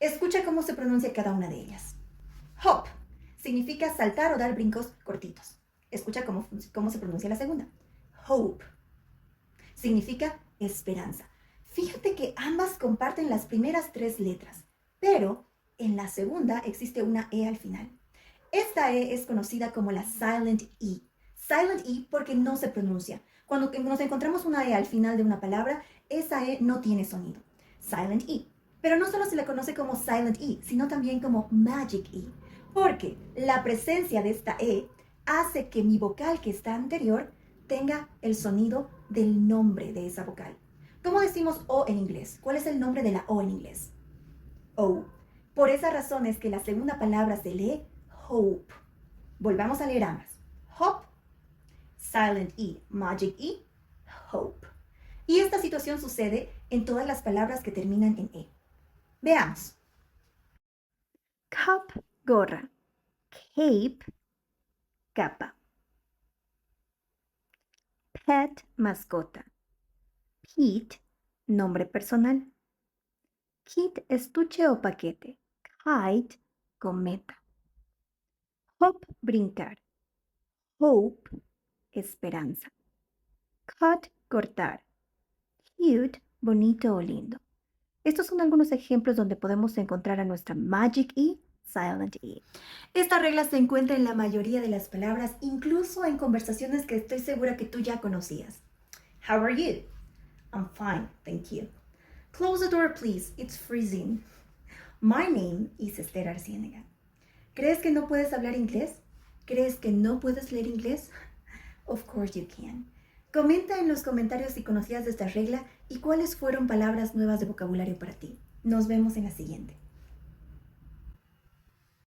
Escucha cómo se pronuncia cada una de ellas. Hop significa saltar o dar brincos cortitos. Escucha cómo se pronuncia la segunda. Hope significa esperanza. Fíjate que ambas comparten las primeras 3 letras, pero en la segunda existe una E al final. Esta E es conocida como la silent E. Silent E porque no se pronuncia. Cuando nos encontramos una E al final de una palabra, esa E no tiene sonido. Silent E. Pero no solo se la conoce como silent E, sino también como magic E, porque la presencia de esta E hace que mi vocal que está anterior tenga el sonido del nombre de esa vocal. ¿Cómo decimos O en inglés? ¿Cuál es el nombre de la O en inglés? O. Por esa razón es que la segunda palabra se lee hope. Volvamos a leer ambas. Hop, silent E, magic E, hope. Y esta situación sucede en todas las palabras que terminan en E. Veamos. Cup, gorra. Cape, capa. Pet, mascota. Pete, nombre personal. Kit, estuche o paquete. Kite, cometa. Hop, brincar. Hope, esperanza. Cut, cortar. Cute, bonito o lindo. Estos son algunos ejemplos donde podemos encontrar a nuestra Magic E, Silent E. Esta regla se encuentra en la mayoría de las palabras, incluso en conversaciones que estoy segura que tú ya conocías. How are you? I'm fine, thank you. Close the door, please. It's freezing. My name is Esther Arciénega. ¿Crees que no puedes hablar inglés? ¿Crees que no puedes leer inglés? Of course you can. Comenta en los comentarios si conocías de esta regla y cuáles fueron palabras nuevas de vocabulario para ti. Nos vemos en la siguiente.